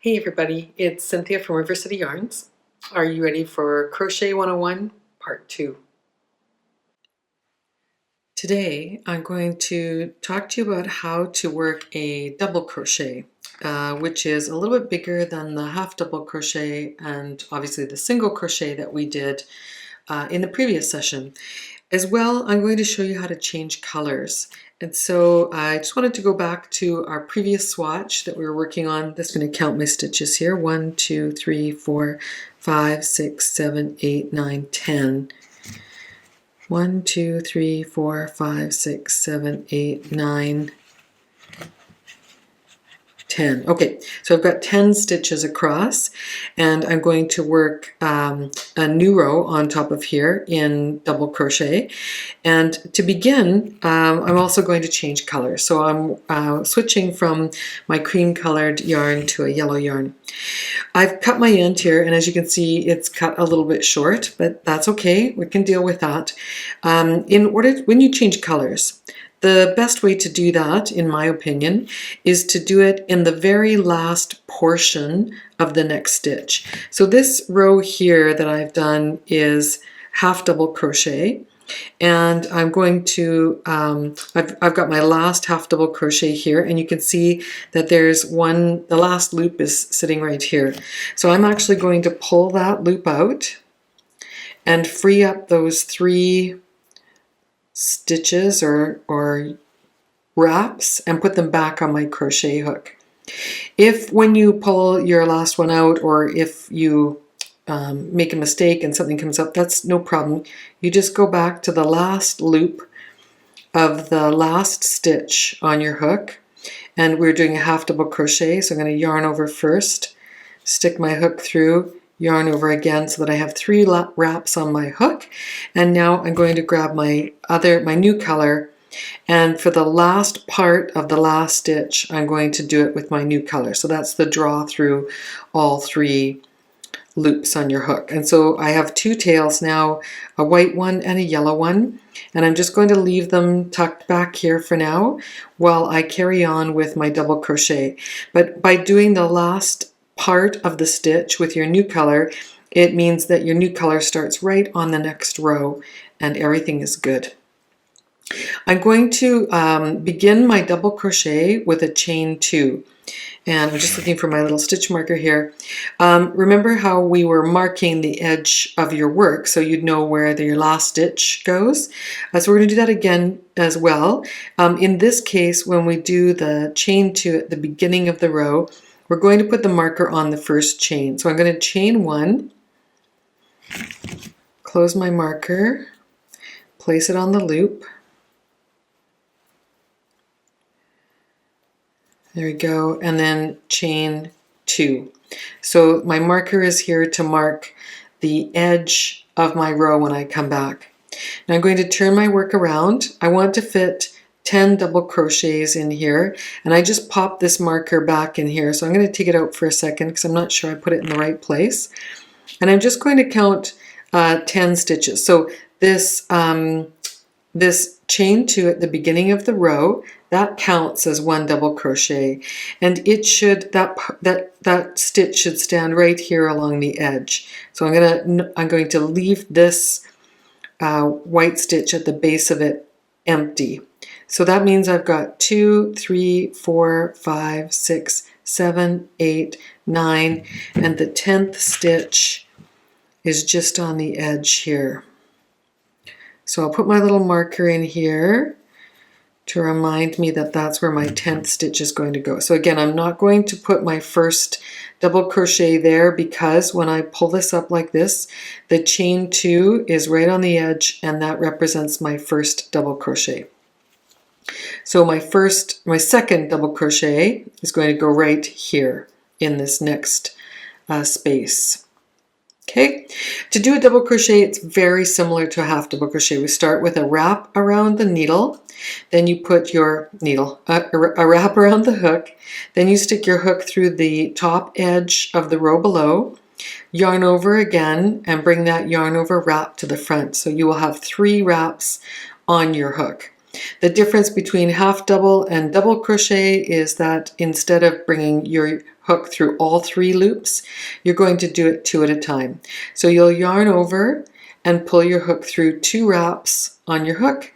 Hey everybody, it's Cynthia from River City Yarns. Are you ready for Crochet 101 Part 2? Today I'm going to talk to you about how to work a double crochet, which is a little bit bigger than the half double crochet and obviously the single crochet that we did in the previous session. As well, I'm going to show you how to change colors. And so I just wanted to go back to our previous swatch that we were working on. I'm just going to count my stitches here. 1, 2, 3, 4, 5, 6, 7, 8, 9, 10. 1, 2, 3, 4, 5, 6, 7, 8, 9, 10. Okay, so I've got 10 stitches across, and I'm going to work a new row on top of here in double crochet. And to begin, I'm also going to change colors. So I'm switching from my cream colored yarn to a yellow yarn. I've cut my end here, and as you can see, it's cut a little bit short, but that's okay. We can deal with that. When you change colors, the best way to do that, in my opinion, is to do it in the very last portion of the next stitch. So this row here that I've done is half double crochet, and I'm going to, I've got my last half double crochet here, and you can see that there's one, the last loop is sitting right here. So I'm actually going to pull that loop out and free up those 3 stitches or wraps and put them back on my crochet hook. If when you pull your last one out, or if you make a mistake and something comes up, that's no problem. You just go back to the last loop of the last stitch on your hook, and we're doing a half double crochet, so I'm going to yarn over first, stick my hook through, yarn over again, so that I have 3 wraps on my hook. And now I'm going to grab my new color, and for the last part of the last stitch I'm going to do it with my new color. So that's the draw through all 3 loops on your hook. And so I have 2 tails now, a white one and a yellow one, and I'm just going to leave them tucked back here for now while I carry on with my double crochet. But by doing the last part of the stitch with your new color, it means that your new color starts right on the next row and everything is good. I'm going to begin my double crochet with a chain 2, and I'm just looking for my little stitch marker here. Remember how we were marking the edge of your work so you'd know where your last stitch goes? So we're going to do that again as well. In this case, when we do the chain 2 at the beginning of the row, we're going to put the marker on the first chain. So I'm going to chain 1, close my marker, place it on the loop. There we go, and then chain 2. So my marker is here to mark the edge of my row when I come back. Now I'm going to turn my work around. I want to fit 10 double crochets in here, and I just popped this marker back in here, so I'm going to take it out for a second because I'm not sure I put it in the right place. And I'm just going to count 10 stitches. So this this chain 2 at the beginning of the row, that counts as 1 double crochet, and it should, that stitch should stand right here along the edge. So I'm going to leave this white stitch at the base of it empty. So that means I've got 2, 3, 4, 5, 6, 7, 8, 9, and the 10th stitch is just on the edge here. So I'll put my little marker in here to remind me that that's where my 10th stitch is going to go. So again, I'm not going to put my first double crochet there because when I pull this up like this, the chain 2 is right on the edge, and that represents my first double crochet. So my second double crochet is going to go right here in this next space. Okay, to do a double crochet, it's very similar to a half double crochet. We start with a wrap around the needle, then you put your needle, a wrap around the hook, then you stick your hook through the top edge of the row below, yarn over again, and bring that yarn over wrap to the front. So you will have 3 wraps on your hook. The difference between half double and double crochet is that instead of bringing your hook through all 3 loops, you're going to do it 2 at a time. So you'll yarn over and pull your hook through 2 wraps on your hook,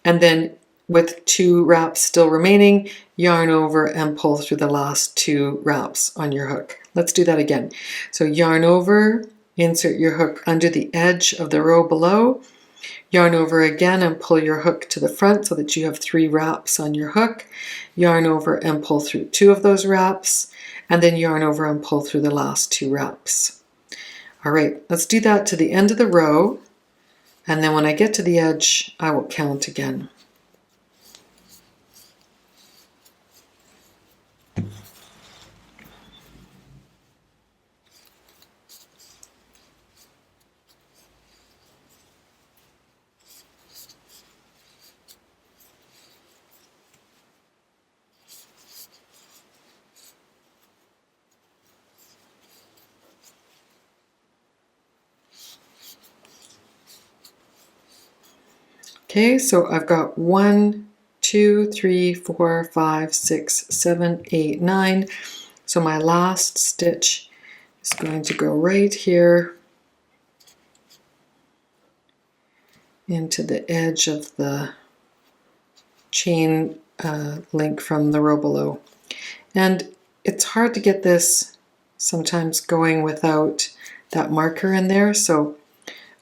and then with 2 wraps still remaining, yarn over and pull through the last 2 wraps on your hook. Let's do that again. So yarn over, insert your hook under the edge of the row below, yarn over again and pull your hook to the front so that you have 3 wraps on your hook, yarn over and pull through 2 of those wraps, and then yarn over and pull through the last 2 wraps. All right, let's do that to the end of the row, and then when I get to the edge, I will count again. Okay, so I've got 1, 2, 3, 4, 5, 6, 7, 8, 9. So my last stitch is going to go right here into the edge of the chain link from the row below. And it's hard to get this sometimes going without that marker in there, so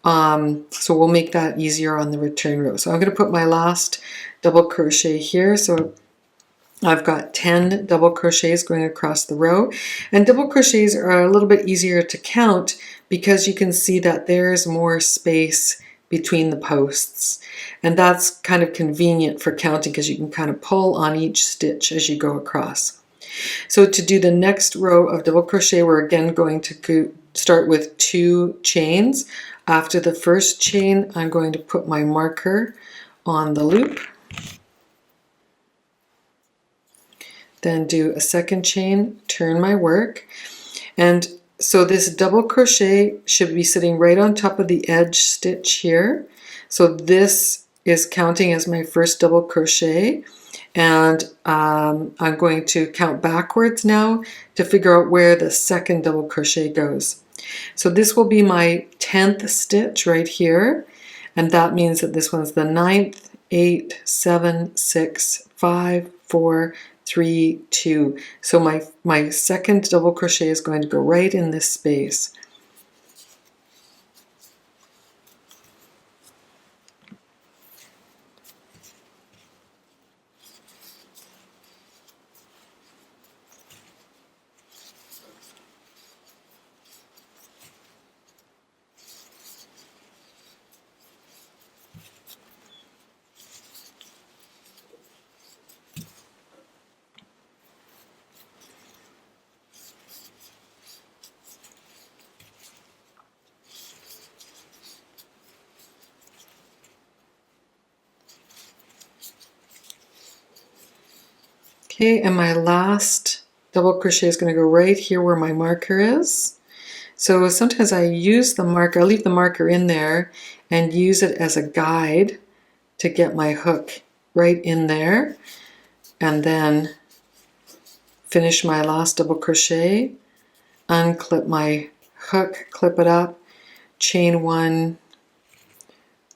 we'll make that easier on the return row. So I'm going to put my last double crochet here. So I've got 10 double crochets going across the row, and double crochets are a little bit easier to count because you can see that there's more space between the posts, and that's kind of convenient for counting because you can kind of pull on each stitch as you go across. So to do the next row of double crochet, we're again going to start with 2 chains. After the first chain, I'm going to put my marker on the loop, then do a second chain, turn my work, and so this double crochet should be sitting right on top of the edge stitch here. So this is counting as my first double crochet, and I'm going to count backwards now to figure out where the second double crochet goes. So this will be my 10th stitch right here, and that means that this one's the 9th, 8, 7, 6, 5, 4, 3, 2. So my second double crochet is going to go right in this space. Okay, and my last double crochet is going to go right here where my marker is. So sometimes I use the marker, I leave the marker in there and use it as a guide to get my hook right in there, and then finish my last double crochet, unclip my hook, clip it up, chain 1,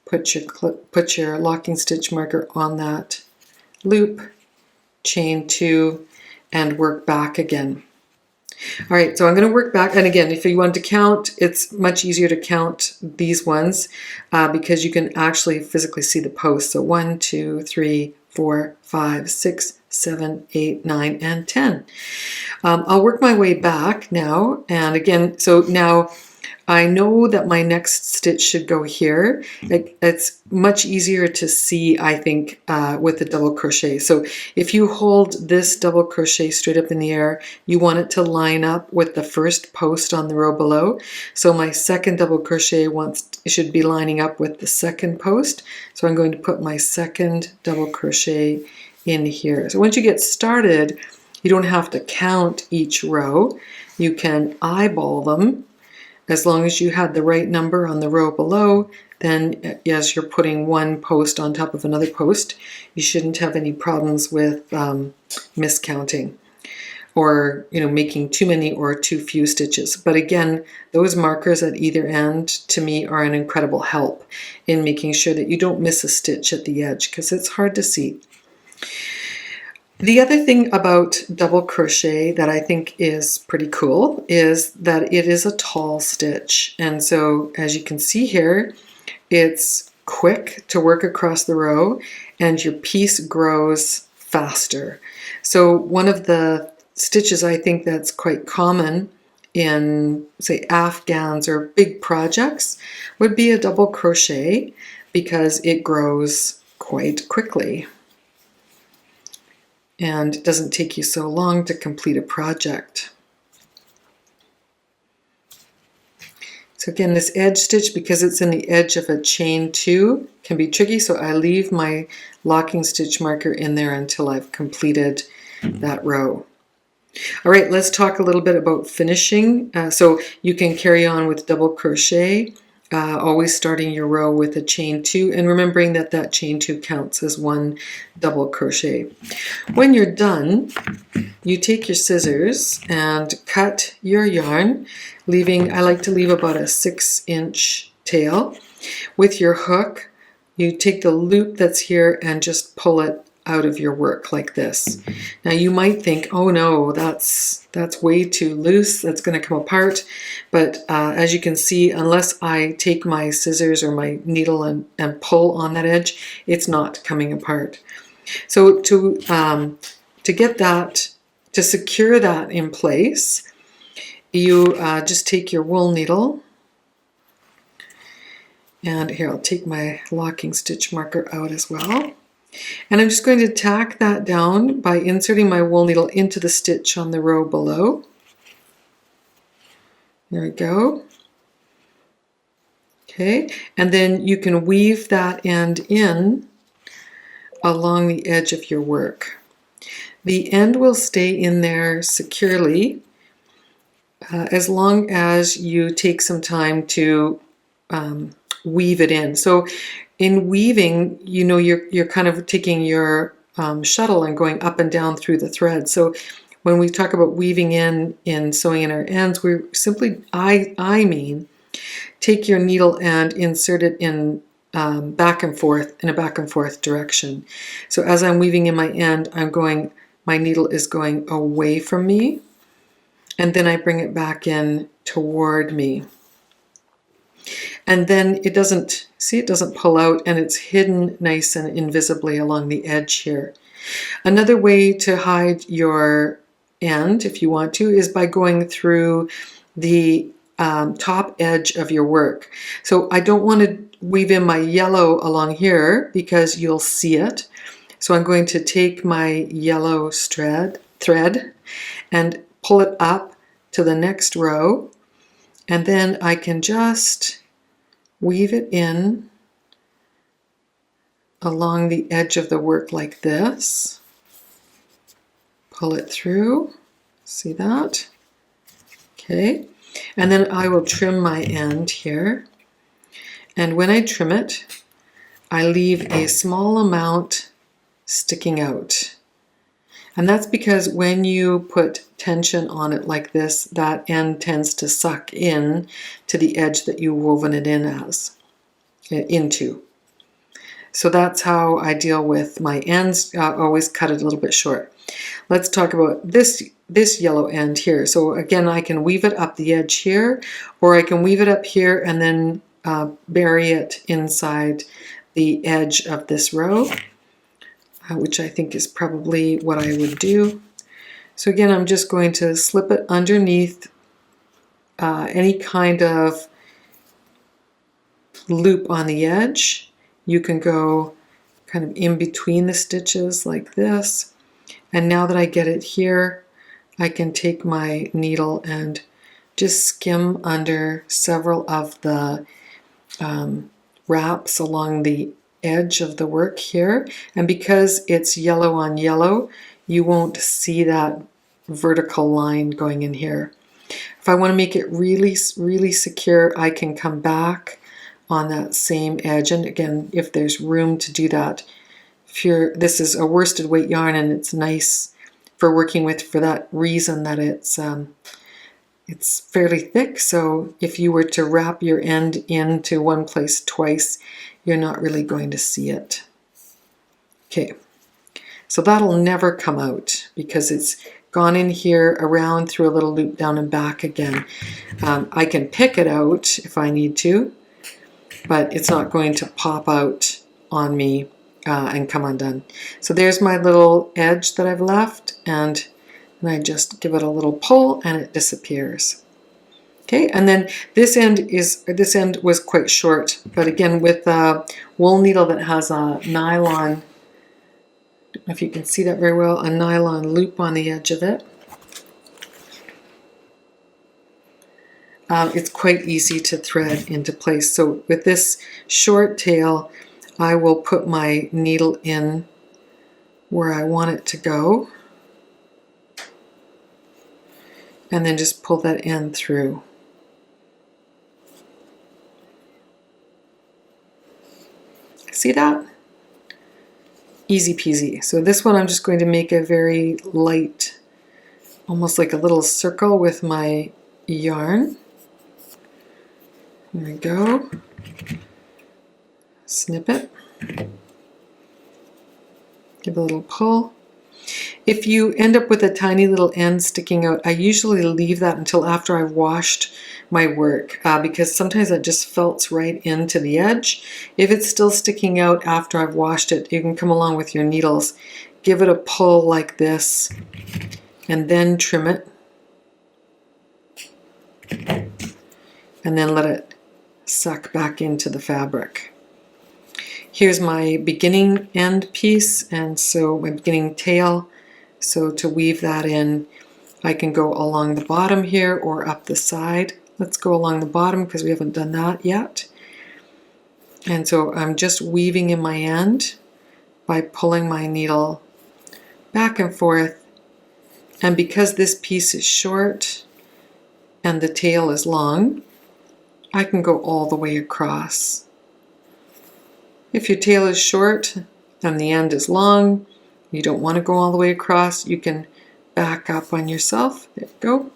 put your locking stitch marker on that loop, chain 2, and work back again. All right, so I'm going to work back, and again, if you want to count, it's much easier to count these ones because you can actually physically see the posts. So 1, 2, 3, 4, 5, 6, 7, 8, 9, and 10. I'll work my way back now, and again, so now I know that my next stitch should go here. It's much easier to see, I think, with the double crochet. So if you hold this double crochet straight up in the air, you want it to line up with the first post on the row below. So my second double crochet should be lining up with the second post. So I'm going to put my second double crochet in here. So once you get started, you don't have to count each row. You can eyeball them. As long as you had the right number on the row below, then as you're putting one post on top of another post, you shouldn't have any problems with miscounting. or making too many or too few stitches. But again, those markers at either end to me are an incredible help in making sure that you don't miss a stitch at the edge, because it's hard to see. The other thing about double crochet that I think is pretty cool is that it is a tall stitch. And so as you can see here, it's quick to work across the row and your piece grows faster. So one of the stitches I think that's quite common in, say, afghans or big projects would be a double crochet, because it grows quite quickly and it doesn't take you so long to complete a project. So again, this edge stitch, because it's in the edge of a chain 2, can be tricky, so I leave my locking stitch marker in there until I've completed that row. All right, let's talk a little bit about finishing. So you can carry on with double crochet, always starting your row with a chain 2 and remembering that that chain 2 counts as one double crochet. When you're done, you take your scissors and cut your yarn, leaving, I like to leave about a 6-inch tail. With your hook, you take the loop that's here and just pull it out of your work like this. Now you might think, oh no, that's way too loose, that's going to come apart. But as you can see, unless I take my scissors or my needle and pull on that edge, it's not coming apart. So to get that, to secure that in place, you just take your wool needle, and here I'll take my locking stitch marker out as well. And I'm just going to tack that down by inserting my wool needle into the stitch on the row below. There we go. Okay, and then you can weave that end in along the edge of your work. The end will stay in there securely as long as you take some time to weave it in. So in weaving, you're kind of taking your shuttle and going up and down through the thread. So when we talk about weaving in sewing in our ends, we simply, I mean, take your needle and insert it in back and forth in a back and forth direction. So as I'm weaving in my end, my needle is going away from me, and then I bring it back in toward me. And then it doesn't pull out, and it's hidden nice and invisibly along the edge here. Another way to hide your end, if you want to, is by going through the top edge of your work. So I don't want to weave in my yellow along here because you'll see it. So I'm going to take my yellow thread and pull it up to the next row, and then I can just weave it in along the edge of the work like this. Pull it through. See that? Okay. And then I will trim my end here. And when I trim it, I leave a small amount sticking out. And that's because when you put tension on it like this, that end tends to suck in to the edge that you've woven it into. So that's how I deal with my ends. I always cut it a little bit short. Let's talk about this yellow end here. So again, I can weave it up the edge here, or I can weave it up here and then bury it inside the edge of this row, which I think is probably what I would do. So again, I'm just going to slip it underneath any kind of loop on the edge. You can go kind of in between the stitches like this. And now that I get it here, I can take my needle and just skim under several of the wraps along the edge of the work here. And because it's yellow on yellow, you won't see that vertical line going in here. If I want to make it really, really secure, I can come back on that same edge. And again, if there's room to do that, this is a worsted weight yarn and it's nice for working with for that reason that it's fairly thick. So if you were to wrap your end into one place twice, you're not really going to see it. Okay, so that'll never come out because it's gone in here, around, through a little loop, down and back again. I can pick it out if I need to, but it's not going to pop out on me and come undone. So there's my little edge that I've left, and I just give it a little pull and it disappears. Okay, and then this end was quite short, but again with a wool needle that has a nylon, I don't know if you can see that very well, a nylon loop on the edge of it. It's quite easy to thread into place. So with this short tail, I will put my needle in where I want it to go, and then just pull that end through. See that? Easy peasy. So this one I'm just going to make a very light, almost like a little circle with my yarn. There we go. Snip it. Give a little pull. If you end up with a tiny little end sticking out, I usually leave that until after I've washed my work because sometimes that just felts right into the edge. If it's still sticking out after I've washed it, you can come along with your needles, give it a pull like this, and then trim it, and then let it suck back into the fabric. Here's my beginning end piece, and so my beginning tail. So to weave that in, I can go along the bottom here or up the side. Let's go along the bottom because we haven't done that yet. And so I'm just weaving in my end by pulling my needle back and forth. And because this piece is short and the tail is long, I can go all the way across. If your tail is short and the end is long, you don't want to go all the way across, you can back up on yourself. There you go.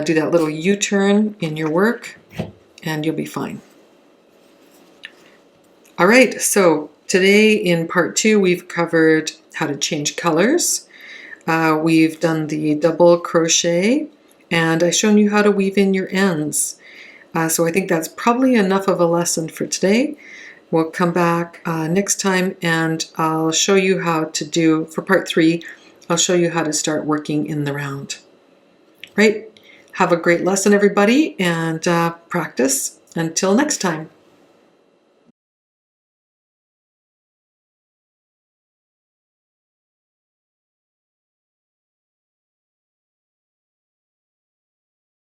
Do that little U-turn in your work and you'll be fine. All right, so today in part 2 we've covered how to change colors. We've done the double crochet, and I've shown you how to weave in your ends. So I think that's probably enough of a lesson for today. We'll come back next time and I'll show you how to do, for part 3, I'll show you how to start working in the round. Right? Have a great lesson, everybody, and practice. Until next time.